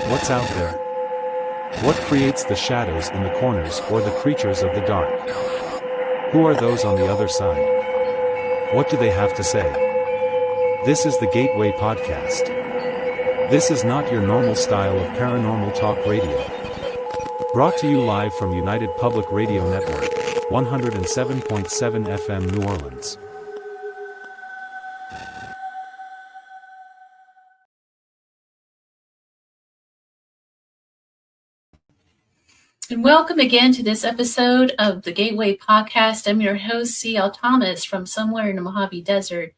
What's out there? What creates the shadows in the corners or the creatures of the dark? Who are those on the other side? What do they have to say? This is the Gateway Podcast. This is not your normal style of paranormal talk radio. Brought to you live from United Public Radio Network, 107.7 FM New Orleans. And welcome again to this episode of the Gateway Podcast. I'm your host, C.L. Thomas, from somewhere in the Mojave Desert.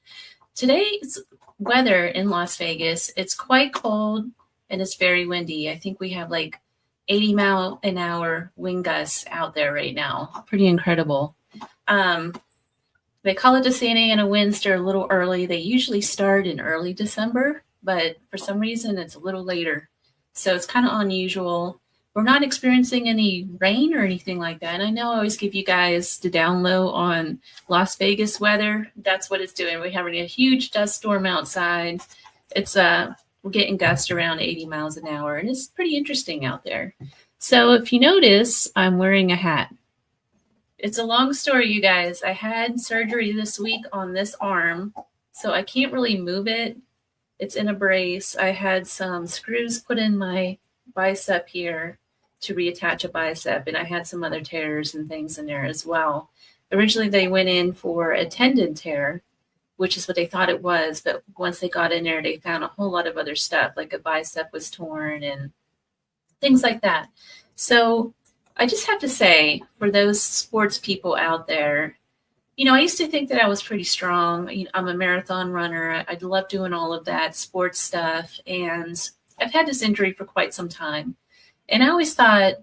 Today's weather in Las Vegas, it's quite cold and it's very windy. I think we have like 80-mile-an-hour wind gusts out there right now. Pretty incredible. They call it the Santa Ana winds. They're a little early. They usually start in early December, but for some reason it's a little later. So it's kind of unusual. We're not experiencing any rain or anything like that. And I know I always give you guys the down low on Las Vegas weather. That's what it's doing. We're having a huge dust storm outside. It's we're getting gusts around 80 miles an hour, and it's pretty interesting out there. So if you notice, I'm wearing a hat. It's a long story, you guys. I had surgery this week on this arm, so I can't really move it. It's in a brace. I had some screws put in my bicep here to reattach a bicep, and I had some other tears and things in there as well. Originally, they went in for a tendon tear, which is what they thought it was, but once they got in there, they found a whole lot of other stuff, like a bicep was torn and things like that. So I just have to say, for those sports people out there, you know, I used to think that I was pretty strong. I'm a marathon runner. I love doing all of that sports stuff, and I've had this injury for quite some time. And I always thought,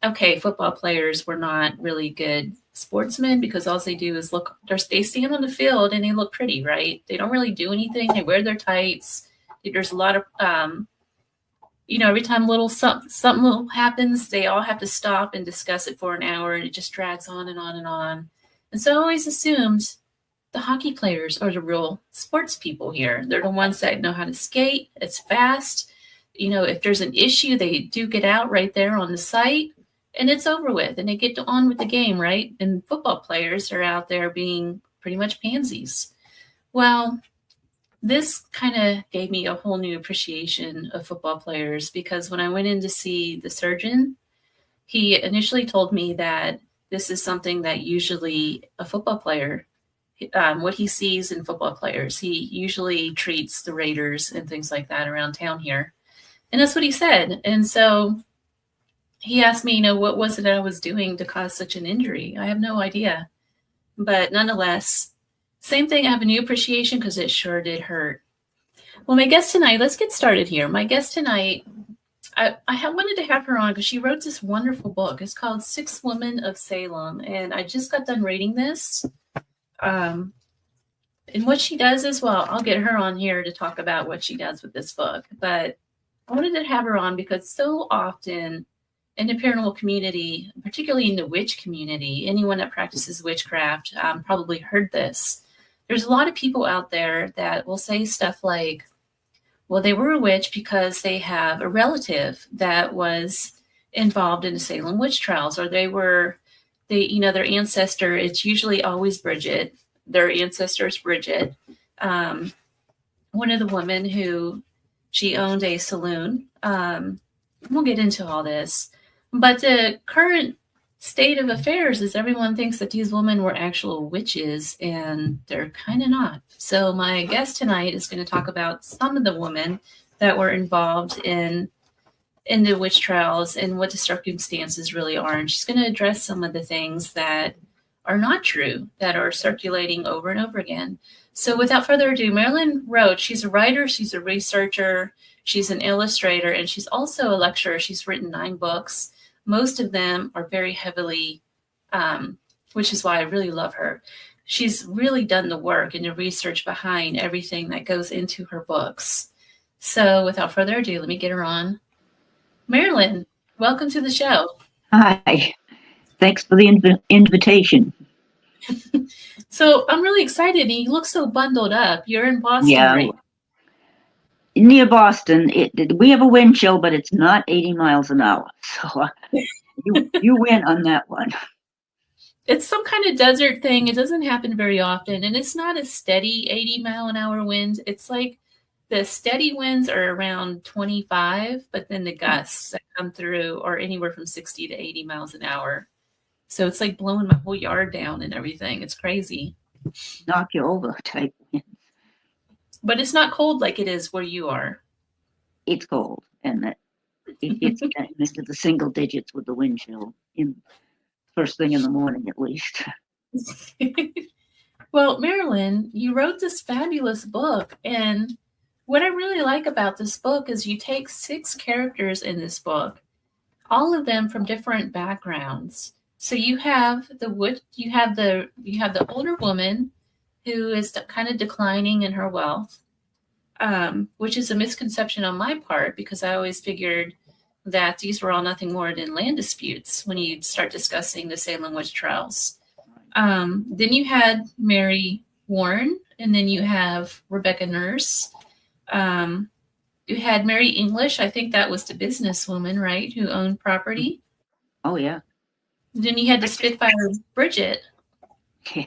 okay, football players were not really good sportsmen because all they do is they stand on the field and they look pretty, right? They don't really do anything. They wear their tights. There's a lot of, every time something little happens, they all have to stop and discuss it for an hour, and it just drags on and on and on. And so I always assumed the hockey players are the real sports people here. They're the ones that know how to skate. It's fast. You know, if there's an issue, they do get out right there on the site and it's over with and they get on with the game, right? And football players are out there being pretty much pansies. Well, this kind of gave me a whole new appreciation of football players, because when I went in to see the surgeon, he initially told me that this is something that usually a football player, what he sees in football players, he usually treats the Raiders and things like that around town here. And that's what he said. And so he asked me, what was it that I was doing to cause such an injury? I have no idea. But nonetheless, same thing. I have a new appreciation because it sure did hurt. Well, my guest tonight, let's get started here. My guest tonight, I wanted to have her on because she wrote this wonderful book. It's called Six Women of Salem. And I just got done reading this. And what she does as well, I'll get her on here to talk about what she does with this book. But I wanted to have her on because so often in the paranormal community, particularly in the witch community, anyone that practices witchcraft probably heard this. There's a lot of people out there that will say stuff like, well, they were a witch because they have a relative that was involved in the Salem Witch Trials, or their ancestor, it's usually always Bridget. Their ancestor is Bridget, one of the women who, she owned a saloon. We'll get into all this. But the current state of affairs is everyone thinks that these women were actual witches, and they're kind of not. So my guest tonight is going to talk about some of the women that were involved in the witch trials and what the circumstances really are. And she's going to address some of the things that are not true, that are circulating over and over again. So without further ado, Marilynne Roach, she's a writer, she's a researcher, she's an illustrator, and she's also a lecturer. She's written 9 books. Most of them are very heavily, which is why I really love her. She's really done the work and the research behind everything that goes into her books. So without further ado, let me get her on. Marilynne, welcome to the show. Hi. Thanks for the invitation. So I'm really excited. You look so bundled up. You're in Boston, right? near Boston. We have a wind chill, but it's not 80 miles an hour. So you win on that one. It's some kind of desert thing. It doesn't happen very often, and it's not a steady 80-mile-an-hour wind. It's like the steady winds are around 25, but then the gusts that come through are anywhere from 60 to 80 miles an hour. So it's like blowing my whole yard down and everything. It's crazy. Knock you over type wind. But it's not cold like it is where you are. It's cold, and it gets into the single digits with the wind chill in first thing in the morning, at least. Well, Marilynne, you wrote this fabulous book, and what I really like about this book is you take 6 characters in this book, all of them from different backgrounds. So you have the older woman who is kind of declining in her wealth, which is a misconception on my part because I always figured that these were all nothing more than land disputes when you start discussing the Salem Witch Trials. Then you had Mary Warren, and then you have Rebecca Nurse. You had Mary English. I think that was the businesswoman, right, who owned property. Oh, yeah. Then you had the Spitfire Bridget. Yeah.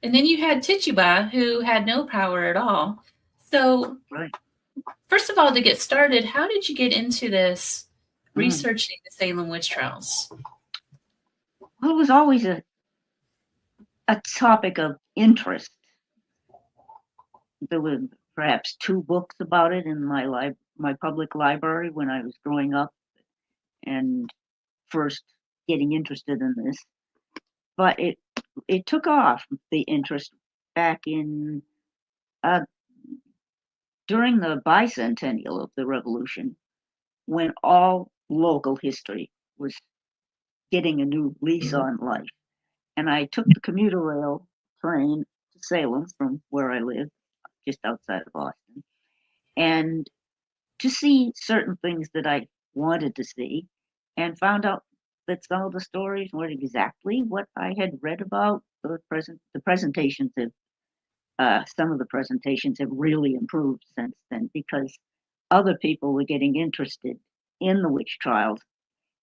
And then you had Tituba, who had no power at all. So, right. First of all, to get started, how did you get into this, researching the Salem Witch Trials? Well, it was always a topic of interest. There were perhaps 2 books about it in my public library when I was growing up and first getting interested in this. But it took off, the interest, back in during the bicentennial of the Revolution, when all local history was getting a new lease on life. And I took the commuter rail train to Salem from where I live, just outside of Boston, and to see certain things that I wanted to see, and found out that some of the stories weren't exactly what I had read about. The presentations have, some of the presentations have really improved since then because other people were getting interested in the witch trials,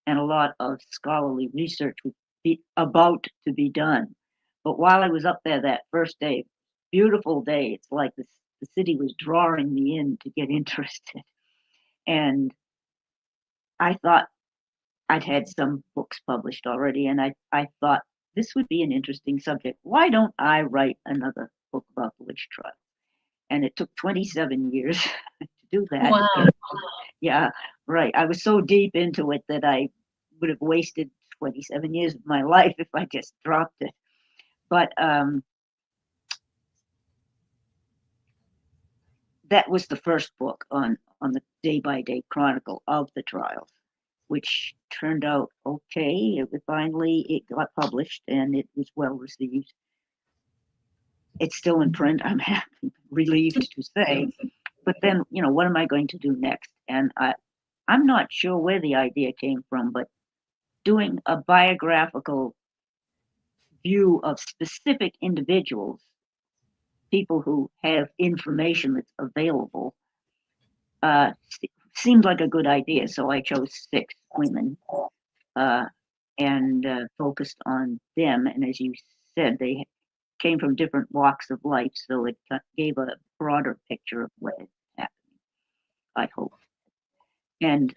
and a lot of scholarly research was about to be done. But while I was up there that first day, beautiful day, it's like the city was drawing me in to get interested. And I thought I'd had some books published already, and I thought this would be an interesting subject. Why don't I write another book about the witch trial? And it took 27 years to do that. Wow. Yeah, right. I was so deep into it that I would have wasted 27 years of my life if I just dropped it. But that was the first book on the Day-by-Day Chronicle of the trials, which turned out okay. It got published and it was well received. It's still in print, I'm happy, relieved to say. But then, what am I going to do next? And I'm not sure where the idea came from, but doing a biographical view of specific individuals, people who have information that's available, seemed like a good idea. So I chose 6 women and focused on them. And as you said, they came from different walks of life, so it gave a broader picture of what had happened, I hope. And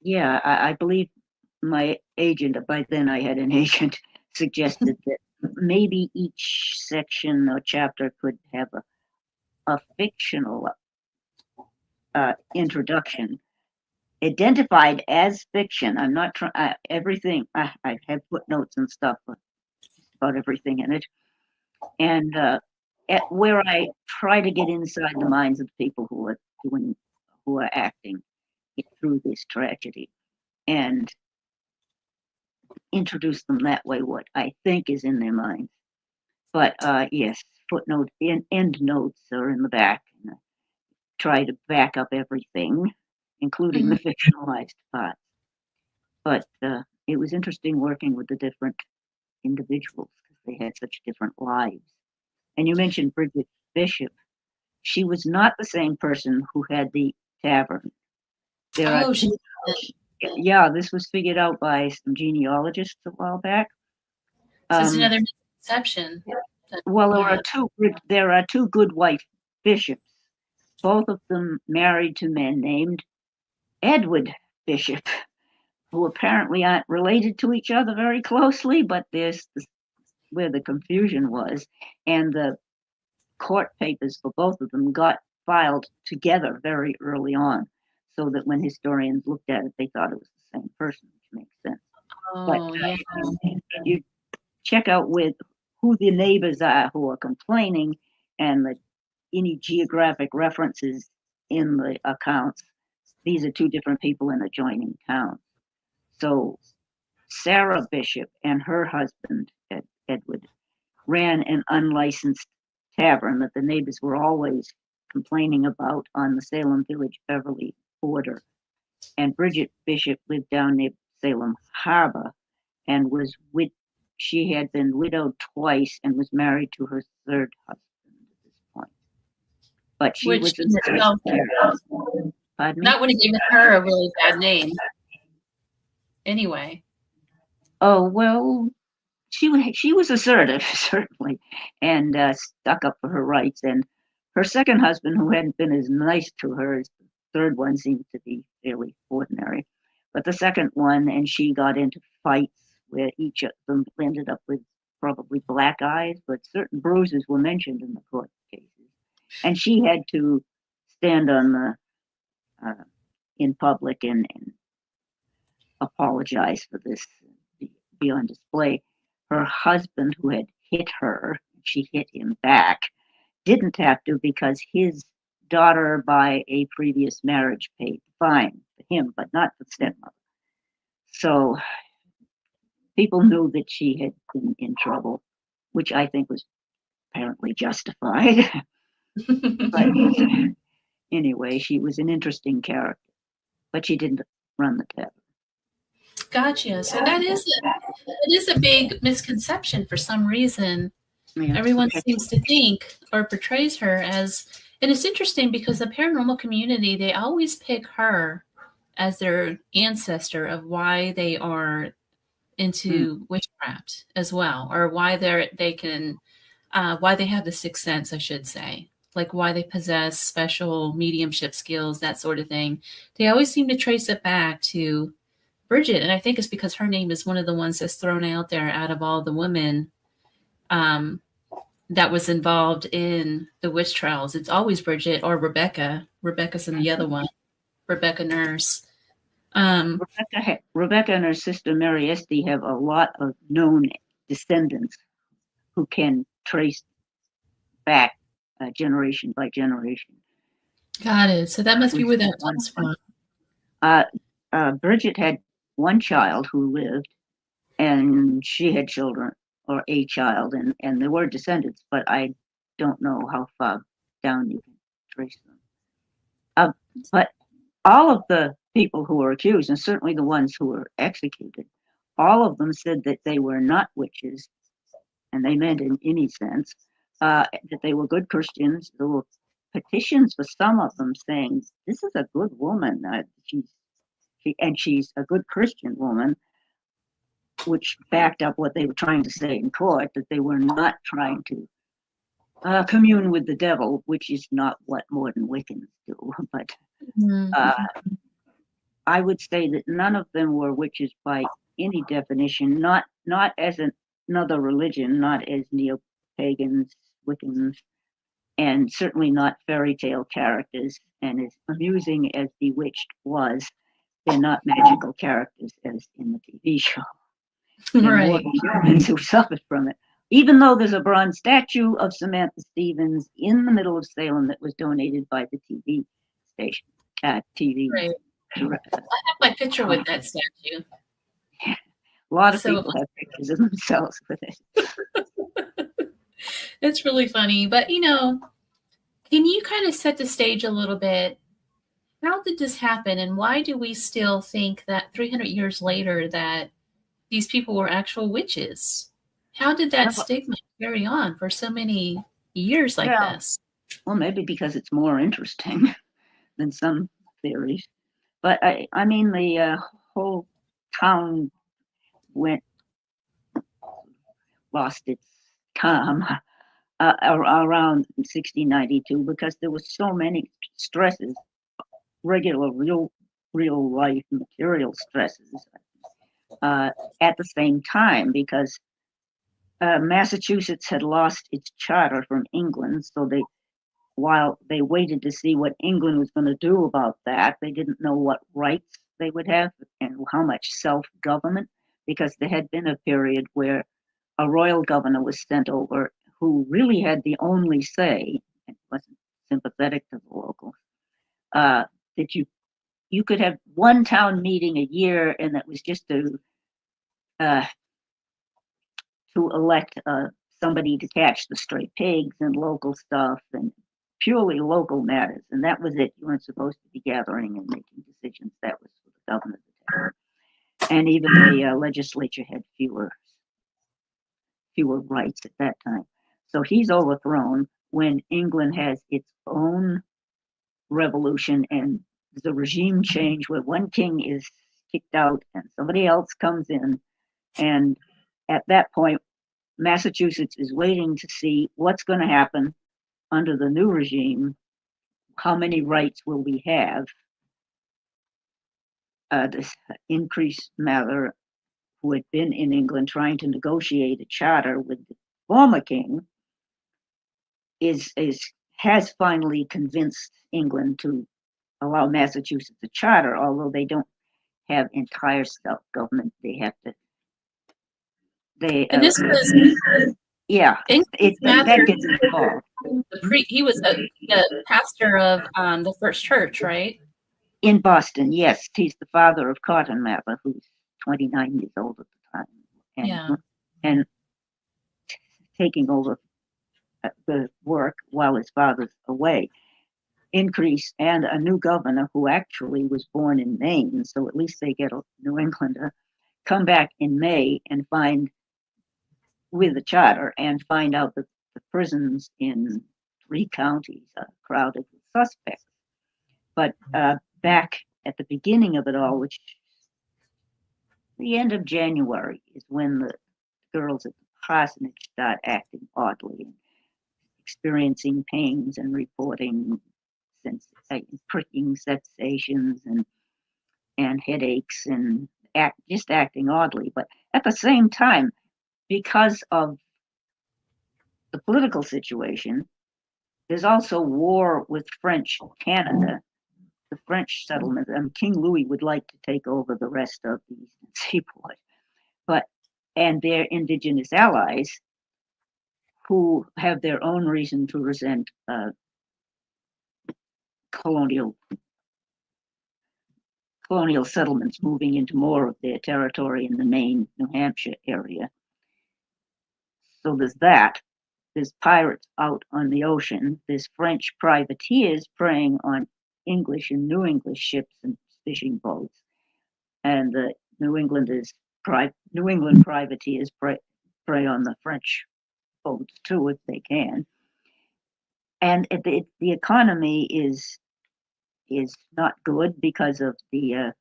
yeah, I believe my agent, by then I had an agent, suggested that maybe each section or chapter could have a fictional introduction, identified as fiction. I'm not trying everything. I have footnotes and stuff about everything in it, and where I try to get inside the minds of the people who are acting through this tragedy, and introduce them that way, what I think is in their minds. But yes, footnote end notes are in the back, and I try to back up everything, including the fictionalized parts. But it was interesting working with the different individuals because they had such different lives. And you mentioned Bridget Bishop. She was not the same person who had the tavern. There are two. Yeah, this was figured out by some genealogists a while back. So it's another misconception. Well, there are two good wife bishops, both of them married to men named Edward Bishop, who apparently aren't related to each other very closely, but there's where the confusion was. And the court papers for both of them got filed together very early on, so that when historians looked at it, they thought it was the same person, which makes sense. Oh, But yeah. you check out with who the neighbors are who are complaining and any geographic references in the accounts. These are two different people in adjoining towns. So Sarah Bishop and her husband, Edward, ran an unlicensed tavern that the neighbors were always complaining about on the Salem Village Beverly border. And Bridget Bishop lived down near Salem Harbor and she had been widowed twice and was married to her third husband at this point. But she was not would have given her a really bad name. Anyway. Oh, well, she was assertive, certainly, and stuck up for her rights. And her second husband, who hadn't been as nice to her as the third one, seemed to be fairly ordinary. But the second one, and she got into fights where each of them ended up with probably black eyes, but certain bruises were mentioned in the court cases. And she had to stand on in public and apologize for this, be on display. Her husband, who had hit her, she hit him back, didn't have to because his daughter by a previous marriage paid the fine for him, but not the stepmother. So people knew that she had been in trouble, which I think was apparently justified. But anyway, she was an interesting character, but she didn't run the tavern. Gotcha. So that is a big misconception for some reason. Yeah. Everyone seems to think or portrays her as, and it's interesting because the paranormal community, they always pick her as their ancestor of why they are into witchcraft as well, or why they have the sixth sense, I should say, like why they possess special mediumship skills, that sort of thing. They always seem to trace it back to Bridget, and I think it's because her name is one of the ones that's thrown out there out of all the women that was involved in the witch trials. It's always Bridget or Rebecca. Rebecca's in the other one, Rebecca Nurse. Rebecca and her sister Mary Esty have a lot of known descendants who can trace back generation by generation. Got it. So that must be where that comes from. Bridget had one child who lived, and she had children, or a child, and there were descendants, but I don't know how far down you can trace them. But all of the people who were accused, and certainly the ones who were executed, all of them said that they were not witches, and they meant in any sense, that they were good Christians. There were petitions for some of them saying, this is a good woman, she's a good Christian woman, which backed up what they were trying to say in court, that they were not trying to commune with the devil, which is not what modern Wiccans do. But I would say that none of them were witches by any definition, not as another religion, not as neo-pagans, Wiccans, and certainly not fairy tale characters. And as amusing as Bewitched was, they're not magical characters as in the TV show. Right. Humans who suffered from it. Even though there's a bronze statue of Samantha Stevens in the middle of Salem that was donated by the TV station. TV. Right. I have my picture with that statue. A lot of people have pictures of themselves with it. It's really funny. But, can you kind of set the stage a little bit? How did this happen, and why do we still think that 300 years later that these people were actual witches? How did that stigma carry on for so many years like Yeah. this. Well, maybe because it's more interesting than some theories. But I mean, the whole town lost its calm around 1692 because there was so many stresses, regular, real life material stresses at the same time, because Massachusetts had lost its charter from England, so while they waited to see what England was going to do about that, they didn't know what rights they would have and how much self-government, because there had been a period where a royal governor was sent over who really had the only say, and wasn't sympathetic to the locals, that you could have one town meeting a year, and that was just to elect somebody to catch the stray pigs and local stuff and purely local matters. And that was it. You weren't supposed to be gathering and making decisions. That was for the governor to take. And even the legislature had fewer rights at that time. So he's overthrown when England has its own revolution and there's a regime change where one king is kicked out and somebody else comes in. And at that point, Massachusetts is waiting to see what's going to happen under the new regime. How many rights will we have? This increased Mather, who had been in England trying to negotiate a charter with the former king, has finally convinced England to allow Massachusetts a charter, although they don't have entire self-government. They have to. And this was yeah, that gets involved. He was the pastor of the First Church, right? In Boston, yes. He's the father of Cotton Mather, who's 29 years old at the time, and taking over the work while his father's away. Increase and a new governor who actually was born in Maine, so at least they get a New Englander, come back in May and find, with the charter, and find out that the prisons in 3 counties are crowded with suspects. But back at the beginning of it all, which the end of January, is when the girls at the parsonage start acting oddly, and experiencing pains and reporting pricking sensations and headaches and just acting oddly. But at the same time, because of the political situation, there's also war with French Canada, the French settlement. King Louis would like to take over the rest of the Eastern Seaboard, and their indigenous allies, who have their own reason to resent colonial settlements moving into more of their territory in the Maine, New Hampshire area. So there's that. There's pirates out on the ocean. There's French privateers preying on English and New English ships and fishing boats. And the New England privateers prey on the French boats too, if they can. And the economy is not good because of the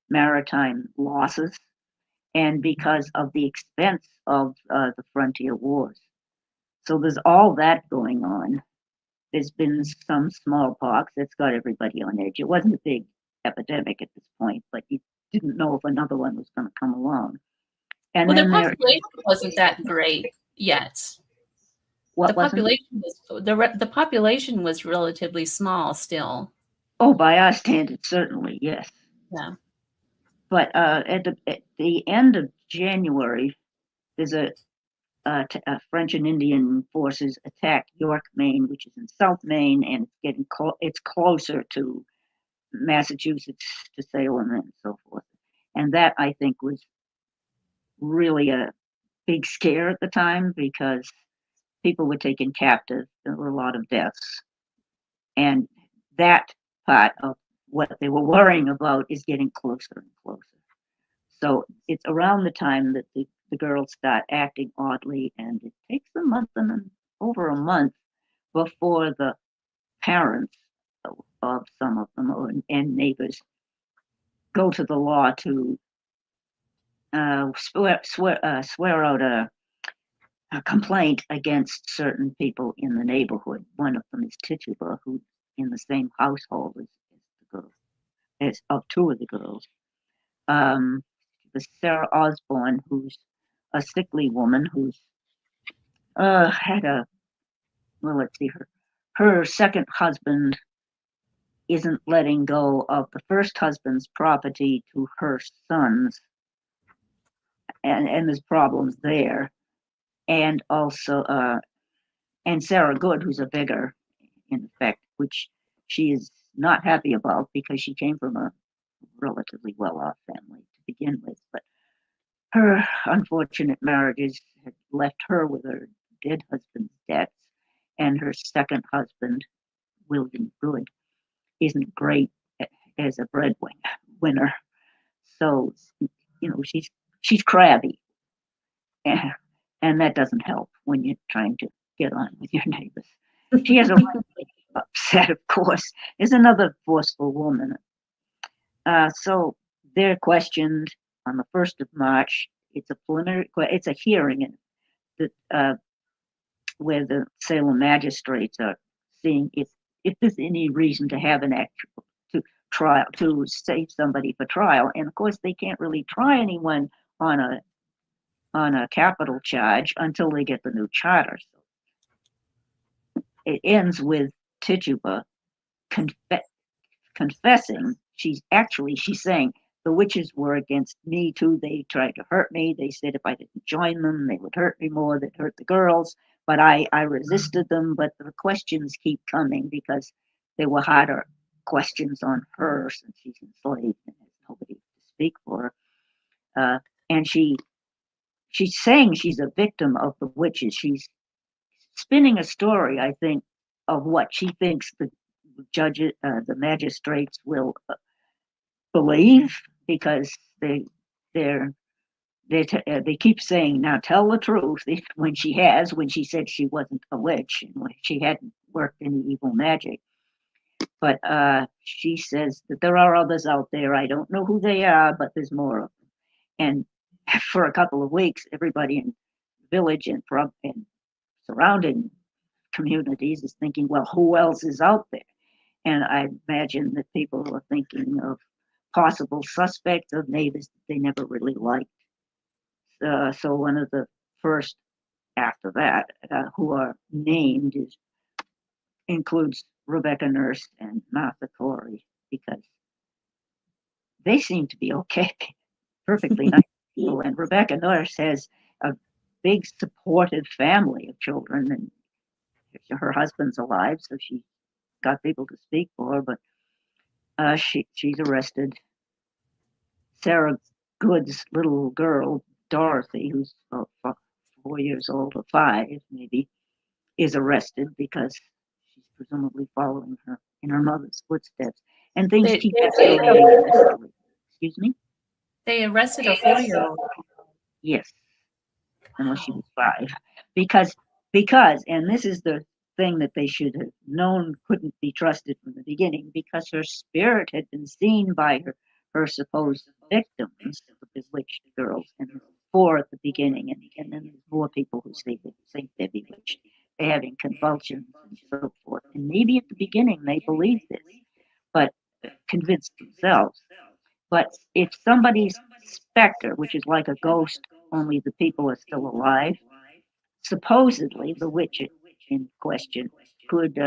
maritime losses and because of the expense of the frontier wars. So there's all that going on. There's been some smallpox that's got everybody on edge. It wasn't a big epidemic at this point, but you didn't know if another one was going to come along. And well, then the population wasn't that great yet. The population was relatively small still. Oh, by our standards, certainly, yes. Yeah. But at the end of January, there's a French and Indian forces attack York, Maine, which is in South Maine, and it's closer to Massachusetts, to Salem, and so forth. And that, I think, was really a big scare at the time because people were taken captive. There were a lot of deaths, and that part of what they were worrying about is getting closer and closer. So it's around the time that the girls start acting oddly, and it takes over a month before the parents of some of them and neighbors go to the law to swear out a complaint against certain people in the neighborhood. One of them is Tituba, who's in the same household as the girl, as of two of the girls. The Sarah Osborne, who's a sickly woman who's had a, well, let's see, her second husband isn't letting go of the first husband's property to her sons, and there's problems there. And also, and Sarah Good, who's a beggar, in effect, which she is not happy about because she came from a relatively well-off family to begin with. But her unfortunate marriages had left her with her dead husband's debts, and her second husband, William Good, isn't great as a breadwinner. So, she's crabby, and that doesn't help when you're trying to get on with your neighbors. She has a right to be upset, of course. Is another forceful woman. So they're questioned on the 1st of March. It's a hearing where the Salem magistrates are seeing if there's any reason to have an actual trial, to save somebody for trial. And of course, they can't really try anyone on a capital charge until they get the new charter. So it ends with Tituba confessing. She's saying, the witches were against me too. They tried to hurt me. They said if I didn't join them, they would hurt me more. They'd hurt the girls. But I resisted them. But the questions keep coming because they were harder questions on her since she's enslaved and has nobody to speak for her. And she's saying she's a victim of the witches. She's spinning a story, I think, of what she thinks the judges, the magistrates will believe, because they keep saying, now tell the truth, when she said she wasn't a witch and when she hadn't worked any evil magic. But she says that there are others out there. I don't know who they are, but there's more of them. And for a couple of weeks, everybody in the village and surrounding communities is thinking, well, who else is out there? And I imagine that people are thinking of possible suspects, of neighbors that they never really liked. So one of the first after that who are named includes Rebecca Nurse and Martha Corey, because they seem to be okay, perfectly nice people. And Rebecca Nurse has a big supportive family of children, and her husband's alive, so she got people to speak for her. But she's arrested. Sarah Good's little girl, Dorothy, who's 4 years old, or 5 maybe, is arrested because she's presumably following in her mother's footsteps. And things keep escalating. Excuse me? They arrested a 4-year-old. Yes, unless she was 5. Because, and this is the thing that they should have known couldn't be trusted from the beginning, because her spirit had been seen by her supposed victims, the bewitched girls, and 4 at the beginning, and then there's more people who say they're bewitched. They're having convulsions and so forth. And maybe at the beginning they believed this, but convinced themselves. But if somebody's specter, which is like a ghost, only the people are still alive, supposedly the witch in question could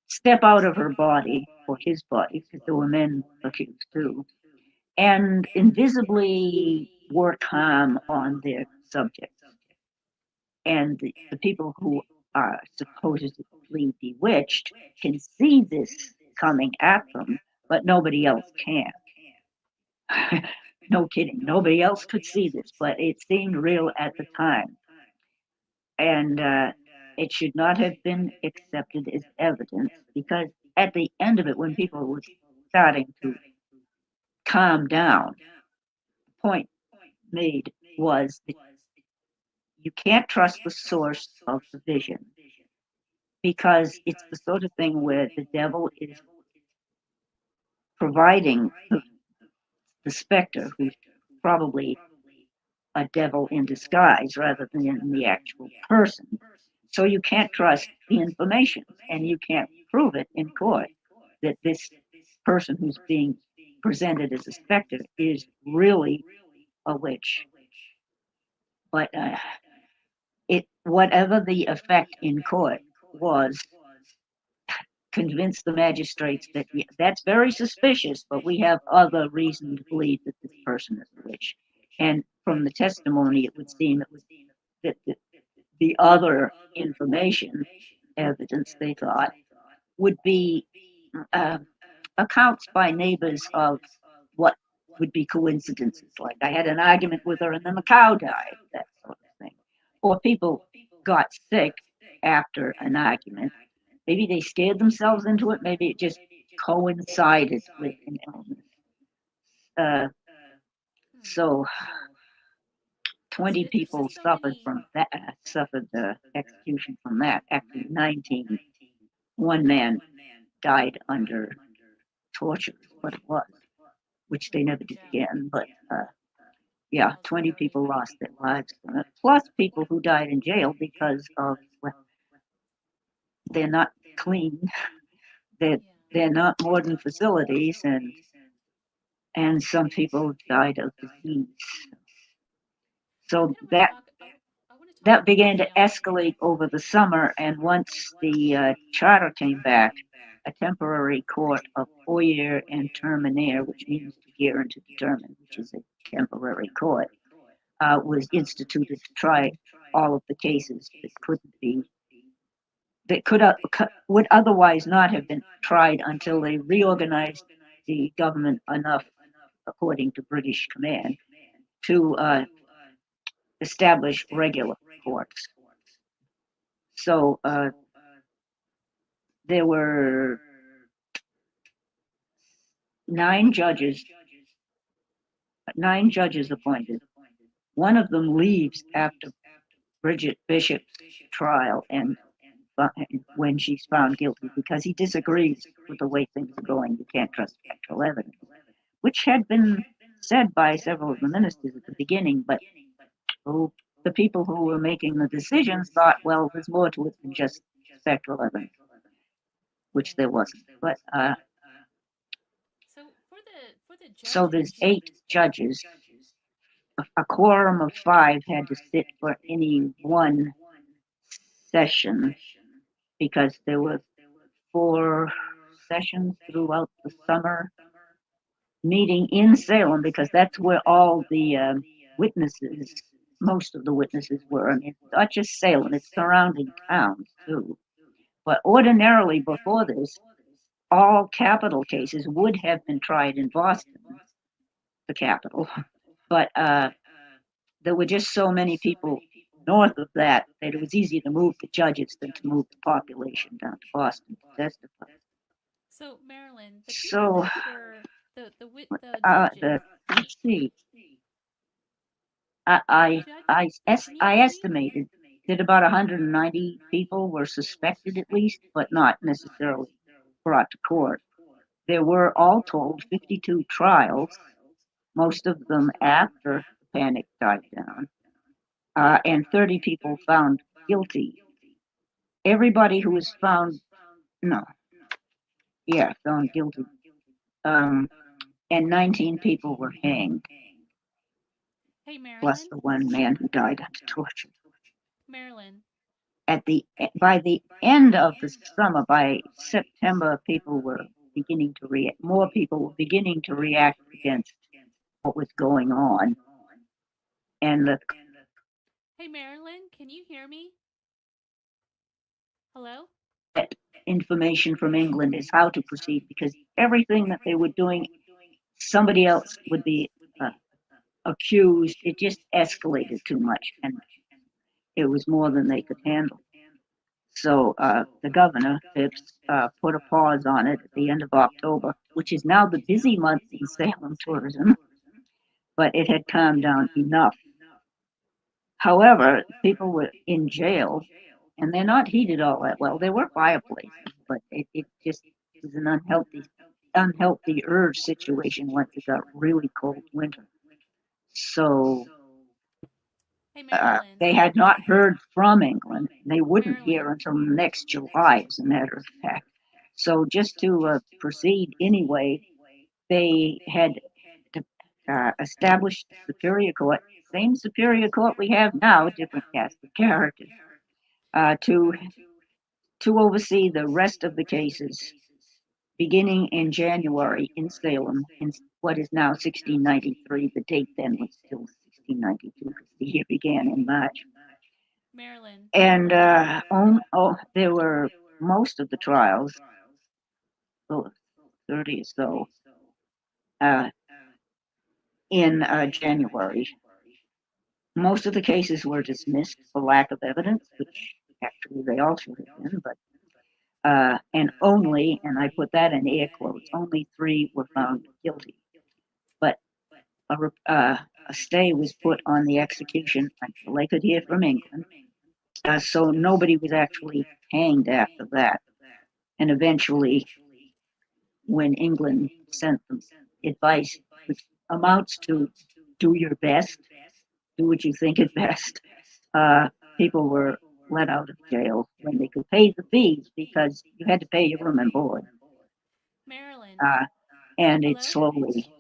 step out of her body, or his body, because there were men accused too, and invisibly work harm on their subjects. And the people who are supposedly bewitched can see this coming at them, but nobody else can. No kidding. Nobody else could see this, but it seemed real at the time. And it should not have been accepted as evidence, because at the end of it, when people were starting to calm down, the point made was that you can't trust the source of the vision, because it's the sort of thing where the devil is providing the specter, who's probably a devil in disguise rather than the actual person. So you can't trust the information, and you can't prove it in court that this person who's being presented as a specter is really a witch. But whatever the effect in court was, convinced the magistrates that that's very suspicious, but we have other reason to believe that this person is a witch. And from the testimony, it would seem that the other information, evidence, they thought, would be accounts by neighbors of what would be coincidences. Like, I had an argument with her and then the cow died, that sort of thing. Or people got sick after an argument. Maybe they scared themselves into it. Maybe it just coincided with an illness. So 20 people suffered from that, suffered the execution from that. Actually, 19. One man died under torture, is what it was, which they never did again. But yeah, 20 people lost their lives from it, plus people who died in jail because of, well, they're not clean, they're not modern facilities, and some people died of disease. So that began to escalate over the summer, and once the charter came back, a temporary court of foyer and terminer, which means to hear and to determine, which is a temporary court, was instituted to try all of the cases that would otherwise not have been tried until they reorganized the government enough, according to British command, to establish regular courts. So there were 9 judges appointed. One of them leaves after Bridget Bishop's trial, and when she's found guilty, because he disagrees with the way things are going. You can't trust factual evidence, which had been said by several of the ministers at the beginning, but the people who were making the decisions thought, well, there's more to it than just factual evidence, which there wasn't. But so there's 8 judges. A quorum of 5 had to sit for any one session, because there were 4 sessions throughout the summer, meeting in Salem, because that's where all the witnesses, most of the witnesses were. I mean, it's not just Salem, it's surrounding towns too. But ordinarily before this, all capital cases would have been tried in Boston, the capital. But there were just so many people north of that it was easier to move the judges than to move the population down to Boston to testify. So, Marilynne, let's see. I estimated that about 190 people were suspected at least, but not necessarily brought to court. There were all told 52 trials, most of them after the panic died down, and 30 people found guilty. Everybody who was found guilty. And 19 people were hanged. Hey, Marilynne. Plus the one man who died under torture. Marilynne. By the end of the summer, by September, people were beginning to react. More people were beginning to react against what was going on. And hey, Marilynne, can you hear me? Hello? Information from England is how to proceed, because everything that they were doing, somebody else would be accused. It just escalated too much, and it was more than they could handle. So the governor, Phipps, put a pause on it at the end of October, which is now the busy month in Salem tourism, but it had calmed down enough. However, people were in jail, and they're not heated all that well. There were fireplaces, but it just was an unhealthy urge situation once it got really cold winter. So Hey, Marilynne. they had not heard from England. They wouldn't hear until next July, as a matter of fact. So just to proceed anyway, they had to establish the Superior Court, same Superior Court we have now, different cast of characters, to oversee the rest of the cases, beginning in January in Salem, in what is now 1693. The date then was still 1692 because the year began in March. Marilynne. And there were most of the trials, 30 or so, in January. Most of the cases were dismissed for lack of evidence, which actually they all should have been, but and only, and I put that in air quotes, only 3 were found guilty. But a stay was put on the execution until they could hear from England. So nobody was actually hanged after that. And eventually, when England sent them advice, which amounts to do your best, do what you think is best, people were let out of jail when they could pay the fees, because you had to pay your room and board. Marilynne. And it slowly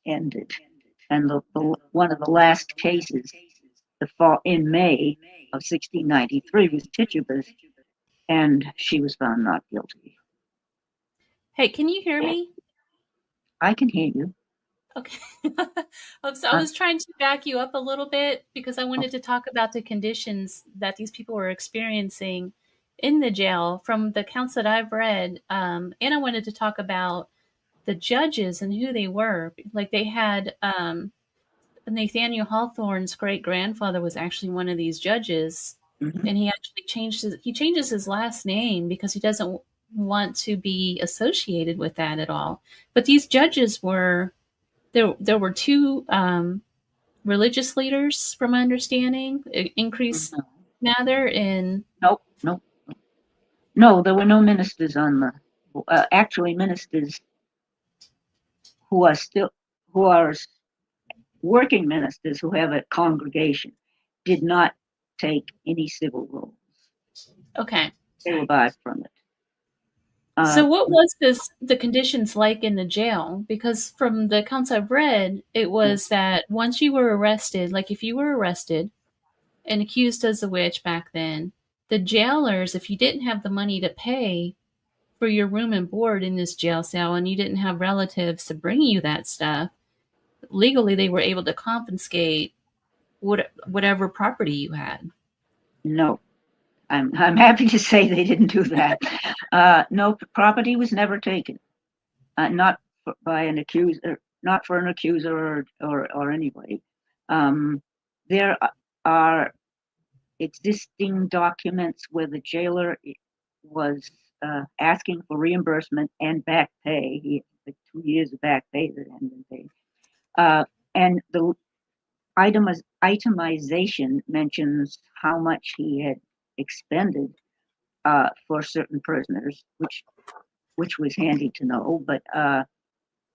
ended. And one of the last cases, in May of 1693, was Tituba's, and she was found not guilty. Hey, can you hear me? I can hear you. Okay. I was trying to back you up a little bit because I wanted to talk about the conditions that these people were experiencing in the jail from the accounts that I've read. And I wanted to talk about the judges and who they were. Like they had Nathaniel Hawthorne's great grandfather was actually one of these judges, and he actually changes his last name because he doesn't want to be associated with that at all. But these judges were there were 2 religious leaders, from my understanding, Increase Mather and Nope. No, there were no ministers on the. Actually, ministers who are working ministers who have a congregation did not take any civil roles. okay. They were barred from it. So what was the conditions like in the jail? Because from the accounts I've read, it was that once you were arrested, like if you were arrested and accused as a witch back then, the jailers, if you didn't have the money to pay for your room and board in this jail cell and you didn't have relatives to bring you that stuff, legally they were able to confiscate whatever property you had. No, I'm happy to say they didn't do that. No, property was never taken, not by an accuser, not for an accuser or anybody. There are existing documents where the jailer was asking for reimbursement and back pay. He had 2 years of back pay that hadn't been paid. And the itemization mentions how much he had expended for certain prisoners, which was handy to know. But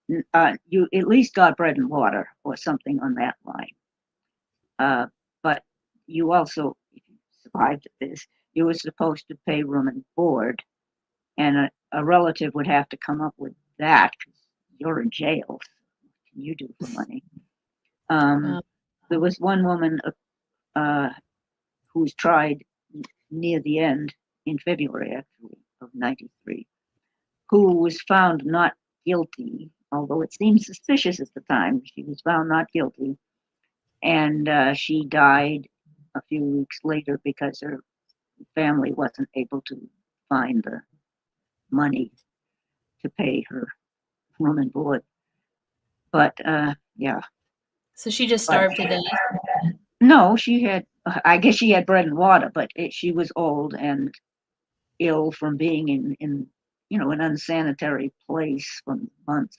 you at least got bread and water or something on that line. But you also, if you survived this, you were supposed to pay room and board, and a relative would have to come up with that because you're in jail. What can you do for money? There was one woman who was tried near the end in February, actually, of 93, who was found not guilty, although it seemed suspicious at the time. She was found not guilty, and she died a few weeks later because her family wasn't able to find the money to pay her room and board. But yeah. So she just starved to death? No, I guess she had bread and water, but she was old and ill from being in an unsanitary place for months.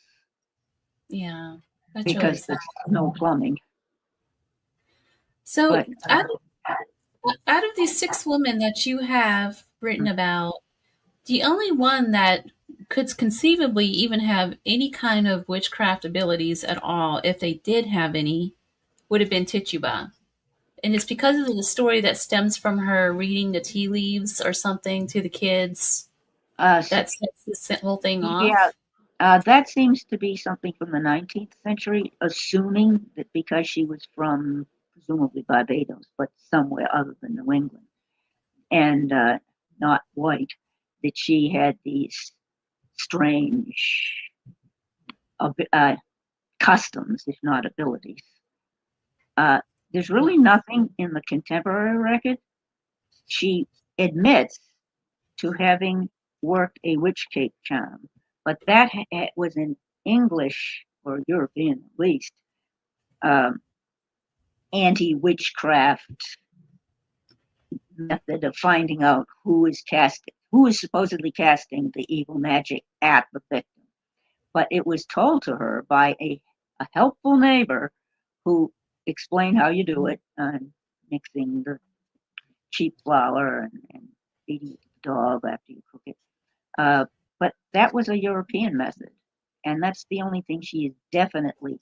Yeah, that's because really sad. there's no plumbing. So But, Out of these 6 women that you have written about, the only one that could conceivably even have any kind of witchcraft abilities at all, if they did have any, would have been Tituba. And it's because of the story that stems from her reading the tea leaves or something to the kids that sets this whole thing Yeah, off. that seems to be something from the 19th century, assuming that because she was from presumably Barbados, but somewhere other than New England, and not white, that she had these strange customs, if not abilities. There's really nothing in the contemporary record. She admits to having worked a witch cake charm, but that was in English or European at least anti-witchcraft method of finding out who is supposedly casting the evil magic at the victim. But it was told to her by a helpful neighbor who explained how you do it, mixing the cheap flour and feeding it to the dog after you cook it. But that was a European method, and that's the only thing she is definitely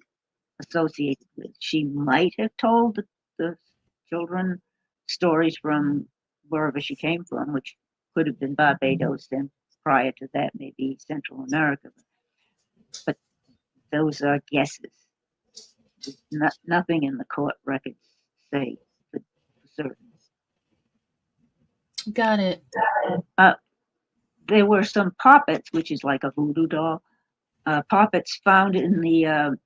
associated with. She might have told the children stories from wherever she came from, which could have been Barbados, and prior to that, maybe Central America. But those are guesses. Nothing in the court records say for certain. Got it. There were some poppets, which is like a voodoo doll, poppets found in the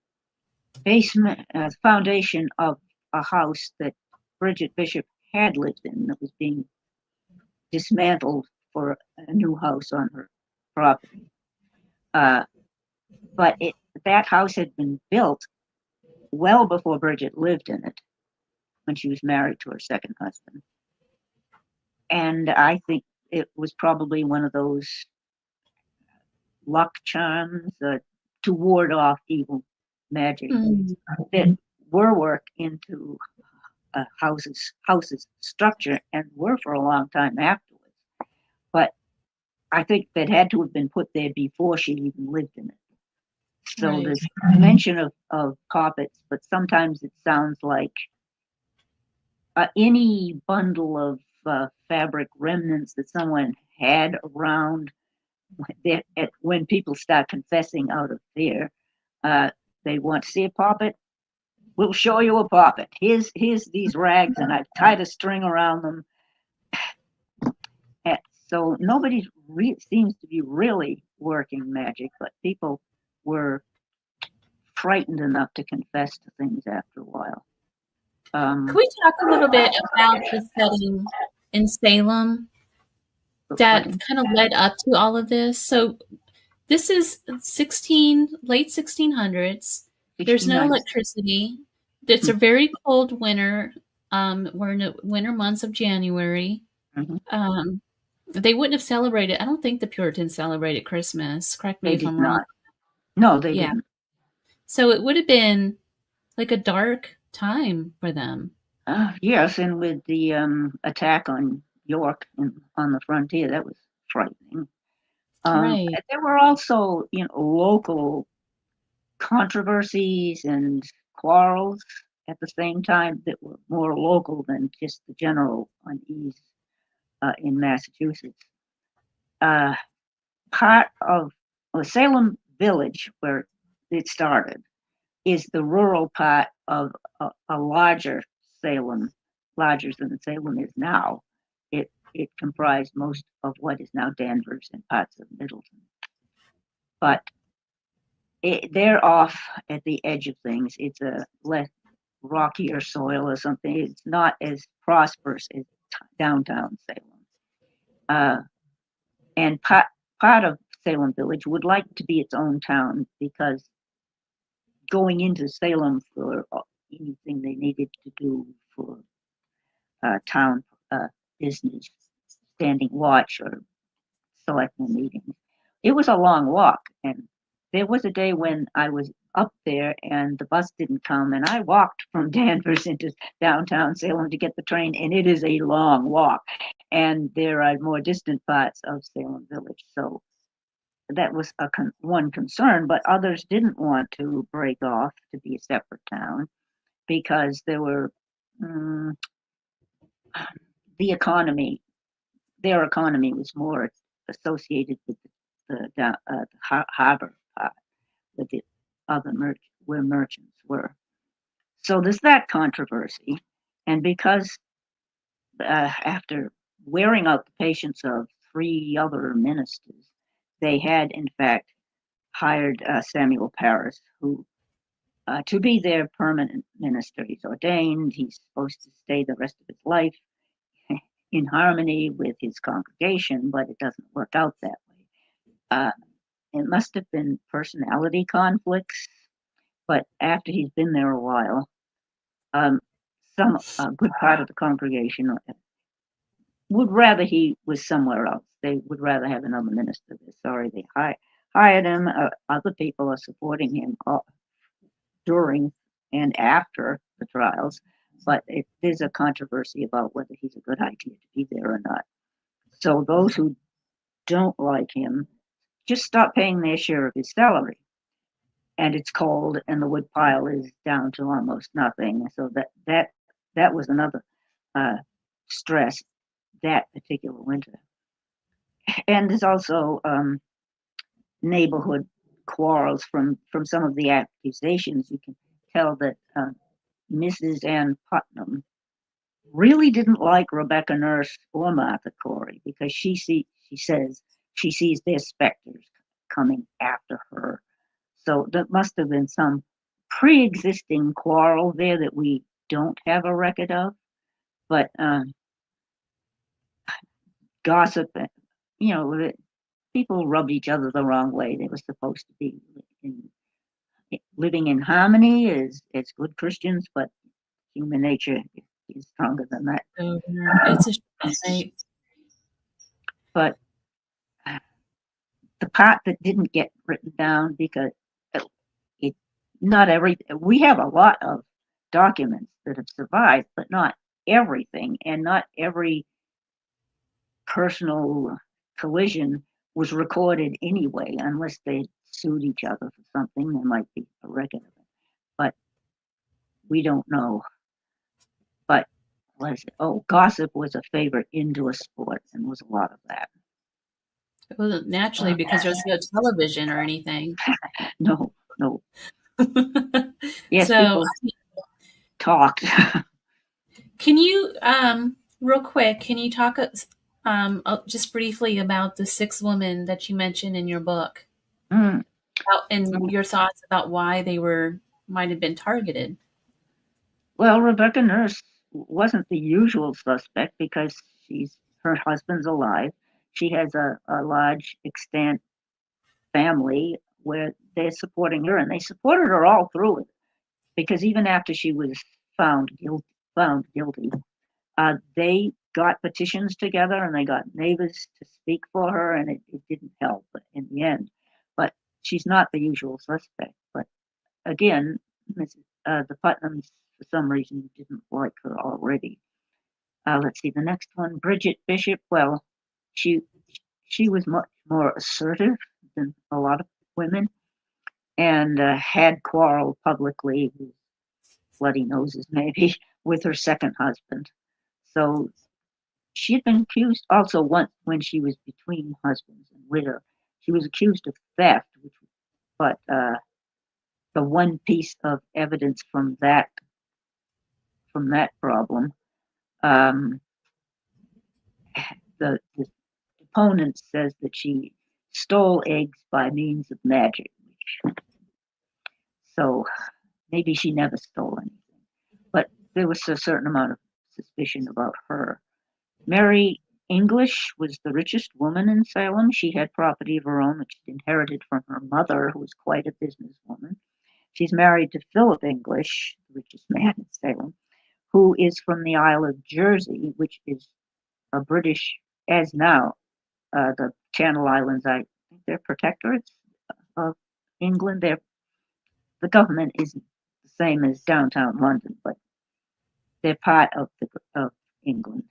basement foundation of a house that Bridget Bishop had lived in that was being dismantled for a new house on her property. But that house had been built well before Bridget lived in it, when she was married to her second husband. And I think it was probably one of those luck charms to ward off evil magic that were worked into houses structure and were for a long time afterwards. But I think that had to have been put there before she even lived in it. So Right. there's mention of poppets, but sometimes it sounds like any bundle of fabric remnants that someone had around when people start confessing out of fear. They want to see a poppet. We'll show you a poppet. Here's these rags, and I've tied a string around them. So nobody seems to be really working magic, but people were frightened enough to confess to things after a while. Can we talk a little bit about the setting in Salem that kind of led up to all of this? So this is late 1600s. There's no electricity. It's a very cold winter. We're in the winter months of January. They wouldn't have celebrated. I don't think the Puritans celebrated Christmas. Correct me if I'm wrong. No, they didn't. So it would have been like a dark time for them. Yes, and with the attack on York on the frontier, that was frightening. Right. There were also, local controversies and quarrels at the same time that were more local than just the general unease in Massachusetts. Part of Salem Village, where it started, is the rural part of a larger Salem, larger than Salem is now. It comprised most of what is now Danvers and parts of Middleton. But they're off at the edge of things. It's a less rockier soil or something. It's not as prosperous as downtown Salem. And part of Salem Village would like to be its own town, because going into Salem for anything they needed to do for town business, standing watch or selectmen meetings, it was a long walk. And there was a day when I was up there, and the bus didn't come, and I walked from Danvers into downtown Salem to get the train, and it is a long walk, and there are more distant parts of Salem Village, so that was one concern, but others didn't want to break off to be a separate town because there were the economy. Their economy was more associated with the harbor part, with the other where merchants were. So there's that controversy, and because after wearing out the patience of 3 other ministers, they had in fact hired Samuel Parris, who to be their permanent minister. He's ordained. He's supposed to stay the rest of his life in harmony with his congregation, but it doesn't work out that way. It must have been personality conflicts, but after he's been there a while, some good part of the congregation would rather he was somewhere else. They would rather have another minister. They're sorry they hired him. Other people are supporting him during and after the trials, but there's a controversy about whether he's a good idea to be there or not. So those who don't like him just stop paying their share of his salary. And it's cold, and the wood pile is down to almost nothing. So that was another stress that particular winter. And there's also neighborhood quarrels from some of the accusations. You can tell that Mrs. Ann Putnam really didn't like Rebecca Nurse or Martha Corey because she says she sees their specters coming after her. So there must have been some pre-existing quarrel there that we don't have a record of. But gossip, people rubbed each other the wrong way. They were supposed to be living in harmony as good Christians, but human nature is stronger than that. Oh, yeah. It's a shame. But the part that didn't get written down because we have a lot of documents that have survived, but not everything, and not every personal collision was recorded anyway, unless they sued each other for something. There might be a record of it, but we don't know. But gossip was a favorite indoor sport, and was a lot of that. It wasn't naturally because there's no television or anything. No. Yes, so people talked. Can you, real quick, can you talk just briefly about the 6 women that you mentioned in your book, and your thoughts about why they might have been targeted? Well, Rebecca Nurse wasn't the usual suspect because her husband's alive. She has a large extant family where they're supporting her, and they supported her all through it. Because even after she was found guilty, they got petitions together and they got neighbors to speak for her, and it didn't help in the end. But she's not the usual suspect. But again, the Putnams, for some reason, didn't like her already. Let's see, the next one, Bridget Bishop. Well, she was much more assertive than a lot of women, and had quarreled publicly, with bloody noses maybe, with her second husband. So she had been accused also once when she was between husbands and widow. She was accused of theft, but the one piece of evidence from that problem, the opponent says that she stole eggs by means of magic. So maybe she never stole anything, but there was a certain amount of suspicion about her. Mary English was the richest woman in Salem. She had property of her own, which she inherited from her mother, who was quite a businesswoman. She's married to Philip English, the richest man in Salem, who is from the Isle of Jersey, which is a British, as now, the Channel Islands, I think they're protectorates of England. the government isn't the same as downtown London, but they're part of England,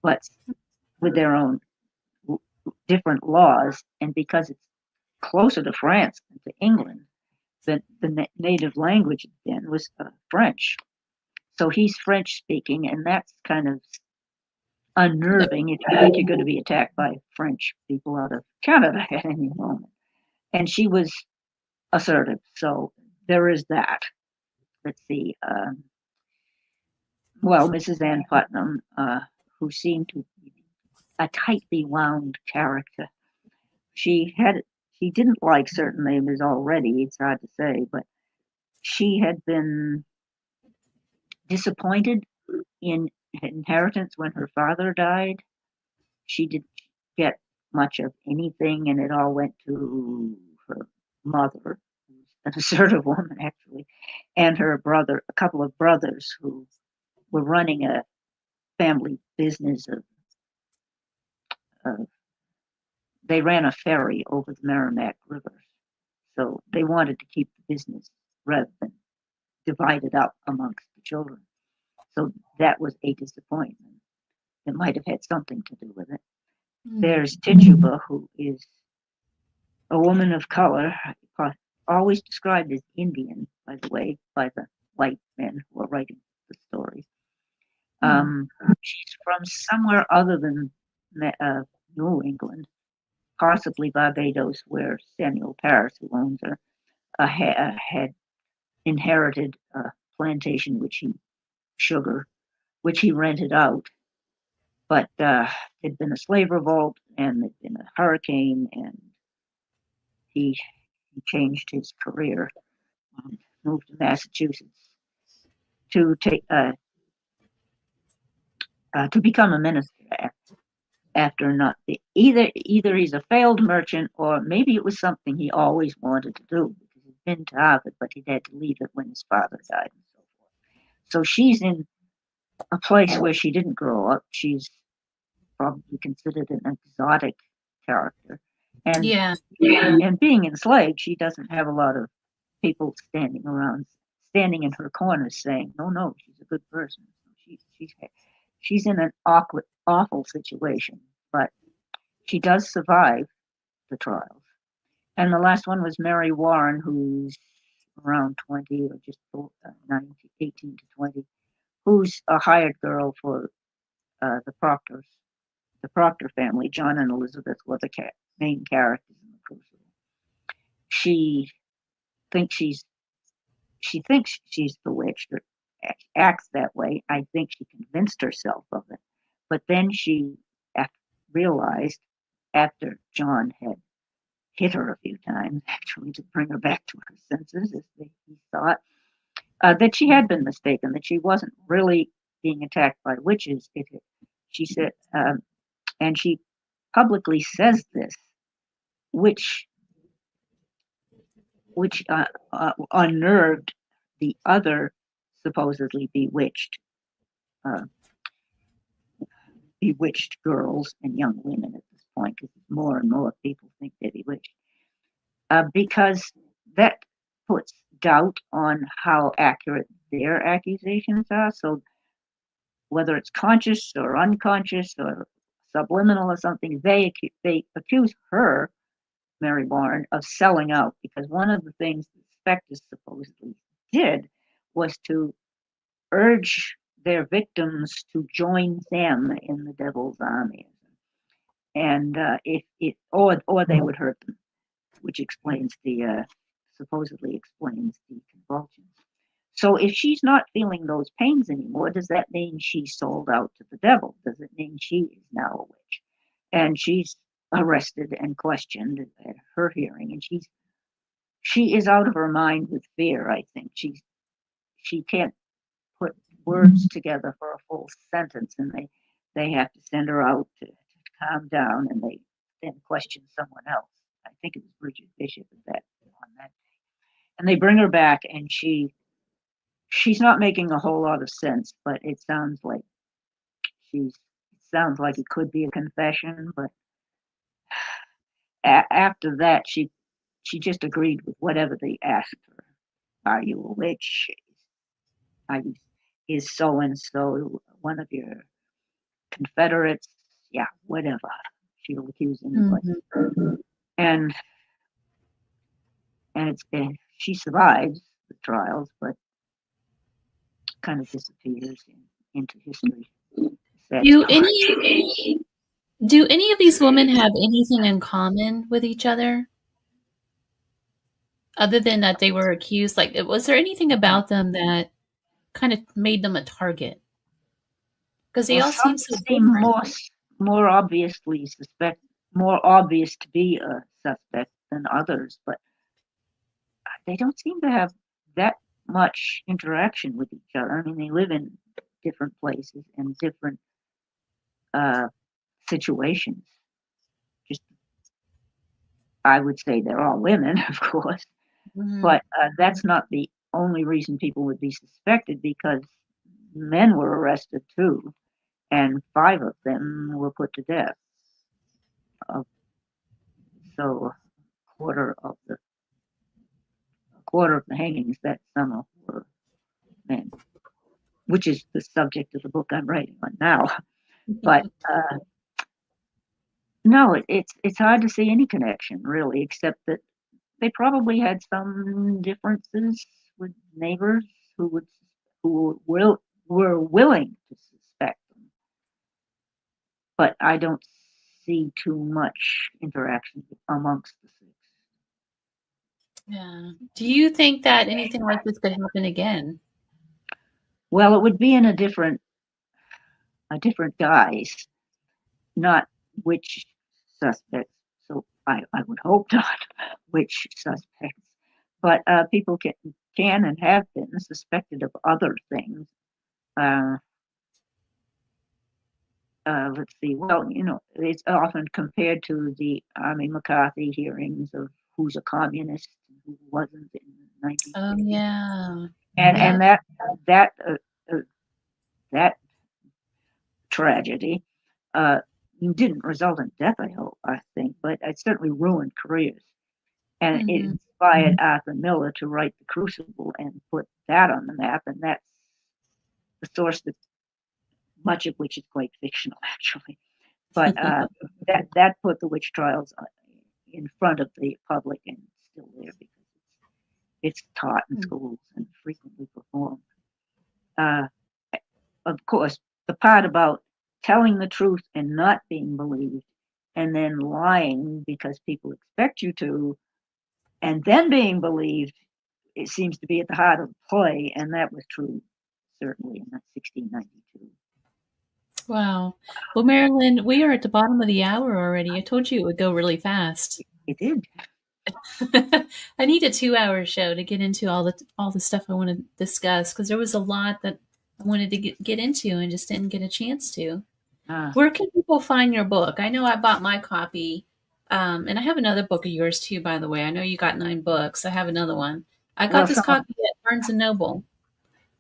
but with their own different laws. And because it's closer to France than to England, the native language then was French. So he's French speaking, and that's kind of unnerving if you think you're going to be attacked by French people out of Canada at any moment. And she was assertive, so there is that. Let's see. Well, Mrs. Ann Putnam, who seemed to be a tightly wound character. She didn't like certain neighbors already, it's hard to say, but she had been disappointed in inheritance when her father died. She didn't get much of anything, and it all went to her mother, who's an assertive woman actually, and her brother, a couple of brothers who were running a family business of they ran a ferry over the Merrimack River. So they wanted to keep the business rather than divide it up amongst the children. So that was a disappointment. It might have had something to do with it. There's Tituba, who is a woman of color, always described as Indian, by the way, by the white men who are writing the stories. She's from somewhere other than New England, possibly Barbados, where Samuel Parris, who owns her, had inherited a plantation, sugar, which he rented out. But there'd been a slave revolt, and there'd been a hurricane, and he changed his career, moved to Massachusetts to become a minister after not either he's a failed merchant, or maybe it was something he always wanted to do, because he'd been to Harvard, but he'd had to leave it when his father died and so forth. So she's in a place where she didn't grow up. She's probably considered an exotic character, and and being enslaved, she doesn't have a lot of people standing in her corner saying, no, she's a good person. She's in an awful situation, but she does survive the trials. And the last one was Mary Warren, who's around 20 or just 18 to 20, who's a hired girl for the Proctor family. John and Elizabeth were the main characters in the crucible. She thinks she's bewitched, or acts that way. I think she convinced herself of it. But then she realized, after John had hit her a few times, actually, to bring her back to her senses, as he thought, that she had been mistaken, that she wasn't really being attacked by witches. She said, and she publicly says this, which unnerved the other supposedly bewitched girls and young women at this point, because more and more people think they're bewitched, because that puts doubt on how accurate their accusations are. So whether it's conscious or unconscious or subliminal or something, they accuse her, Mary Warren, of selling out, because one of the things the specters supposedly did was to urge their victims to join them in the devil's army, and or they would hurt them, which supposedly explains the convulsions. So if she's not feeling those pains anymore, does that mean she's sold out to the devil? Does it mean she is now a witch? And she's arrested and questioned at her hearing, and she is out of her mind with fear. I think she can't put words together for a full sentence, and they have to send her out to calm down, and they then question someone else. I think it was Bridget Bishop on that day. And they bring her back, and she's not making a whole lot of sense, but it sounds like it could be a confession. But after that, she just agreed with whatever they asked her. Are you a witch? Is so and so one of your Confederates? Yeah, whatever. She'll accuse anybody. Mhm. And she survives the trials, but kind of disappears into history. Sad Do story. any of these women have anything in common with each other? Other than that they were accused, like, was there anything about them that kind of made them a target? Because they Well, all some seem so seem different. more obviously more obvious to be a suspect than others, but they don't seem to have that much interaction with each other. I mean, they live in different places and different uh, situations. Just, I would say they're all women, of course, Mhm. but that's not the only reason people would be suspected, because men were arrested too, and 5 of them were put to death. Uh, so a quarter of the hangings that summer were men, which is the subject of the book I'm writing on now. But no, it's hard to see any connection really, except that they probably had some differences with neighbors who were willing to suspect them. But I don't see too much interaction amongst the 6. Yeah. Do you think that anything like this could happen again? Well, it would be in a different guise, not witch suspects. So I would hope not witch suspects, but people can and have been suspected of other things. Uh, let's see. Well, it's often compared to the Army McCarthy hearings of who's a communist and who wasn't in the Oh 1960s, yeah. and Yep. that that tragedy didn't result in death, I think, but it certainly ruined careers. And it Mhm. inspired Arthur Miller to write The Crucible and put that on the map. And that's the source that much of which is quite fictional, actually. But that put the witch trials in front of the public, and it's still there because it's taught in schools and frequently performed. Uh, of course, the part about telling the truth and not being believed, and then lying because people expect you to, and then being believed, it seems to be at the heart of the play, and that was true certainly in 1692. Wow. Well, Marilynne, we are at the bottom of the hour already. I told you it would go really fast. It did. I need a 2-hour show to get into all the stuff I want to discuss, because there was a lot that I wanted to get into and just didn't get a chance to. Uh, Where can people find your book? I know I bought my copy, and I have another book of yours too, by the way. I know you got 9 books. I have another one. I got well, this some of copy at Barnes and Noble.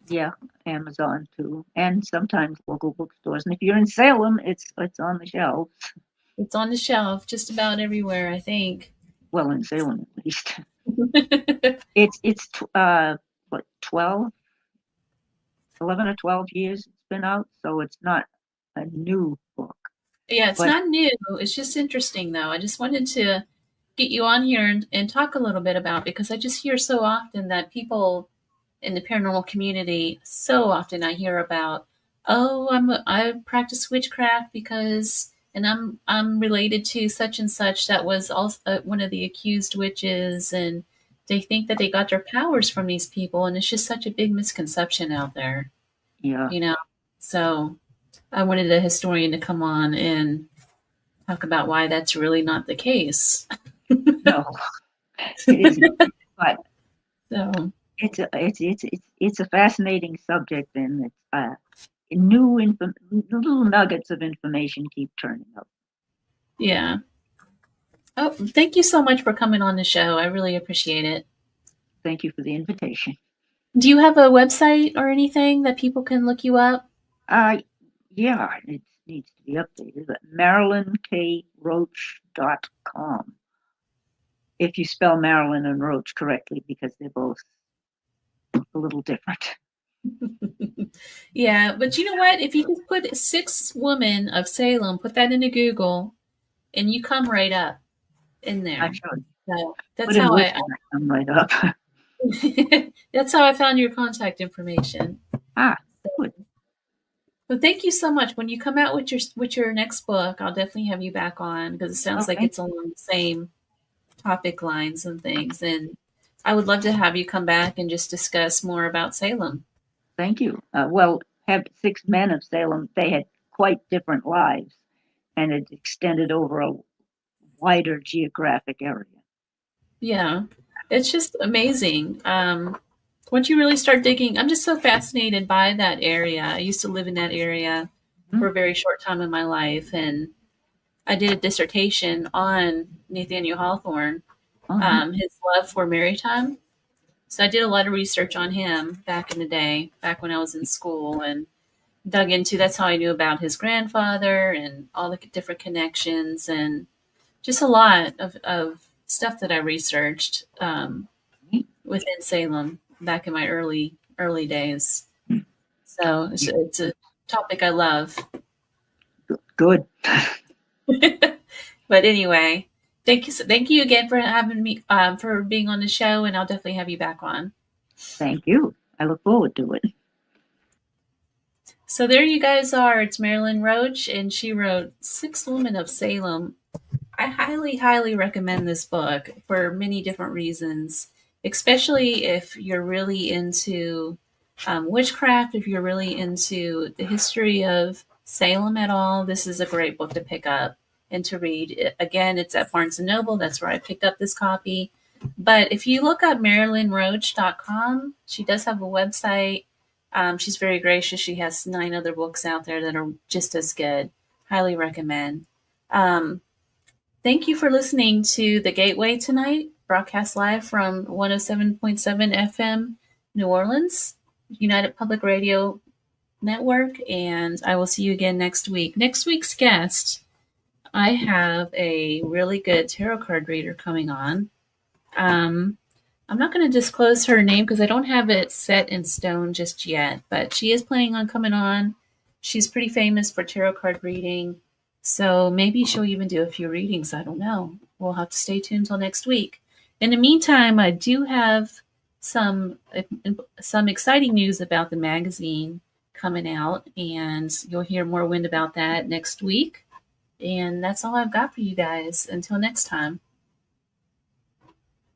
yeah, Amazon too, and sometimes local bookstores. And if you're in Salem, it's on the shelves. It's on the shelf just about everywhere, I think. Well, in Salem at least. It's what 11 or 12 years it's been out, so it's not a new book. Yeah, it's But not new. It's just interesting, though. I just wanted to get you on here and talk a little bit about, because I just hear so often that people in the paranormal community, so often I hear about, oh, I practice witchcraft because, and I'm related to such and such that was also one of the accused witches, and they think that they got their powers from these people, and it's just such a big misconception out there, yeah, you know. So I wanted a historian to come on and talk about why that's really not the case. no, it isn't. But So it's a fascinating subject, and it's little nuggets of information keep turning up. yeah. Oh, thank you so much for coming on the show. I really appreciate it. Thank you for the invitation. Do you have a website or anything that people can look you up? Yeah, it needs to be updated, but MarilynneKRoach.com. If you spell Marilyn and Roach correctly, because they're both a little different. Yeah, but you know what? If you just put Six Women of Salem, put that into Google, and you come right up in there. I should. So that's Put in how Witch, and I come right up. that's how I found your contact information. Good. Well, thank you so much. When you come out with your next book, I'll definitely have you back on because it sounds like Okay. it's along the same topic lines and things. And I would love to have you come back and just discuss more about Salem. Thank you. Well, have Six Men of Salem, they had quite different lives, and it extended over a wider geographic area. Yeah, it's just amazing. Once you really start digging, I'm just so fascinated by that area. I used to live in that area for a very short time in my life, and I did a dissertation on Nathaniel Hawthorne, his love for maritime. So I did a lot of research on him back in the day, back when I was in school, and dug into. That's how I knew about his grandfather and all the different connections, and just a lot of stuff that I researched within Salem back in my early days. So it's a topic I love. Good. But anyway, thank you again for having me for being on the show, and I'll definitely have you back on. Thank you. I look forward to it. So there you guys are. It's Marilynne Roach, and she wrote Six Women of Salem. I highly, highly recommend this book for many different reasons, especially if you're really into witchcraft, if you're really into the history of Salem at all. This is a great book to pick up and to read. Again, it's at Barnes & Noble. That's where I picked up this copy. But if you look up MarilynneRoach.com, she does have a website. She's very gracious. She has 9 other books out there that are just as good. Highly recommend. Thank you for listening to The Gateway tonight, broadcast live from 107.7 FM New Orleans, United Public Radio Network, and I will see you again next week. Next week's guest, I have a really good tarot card reader coming on. I'm not going to disclose her name because I don't have it set in stone just yet, but she is planning on coming on. She's pretty famous for tarot card reading. So maybe she'll even do a few readings. I don't know. We'll have to stay tuned until next week. In the meantime, I do have some exciting news about the magazine coming out, and you'll hear more wind about that next week. And that's all I've got for you guys. Until next time.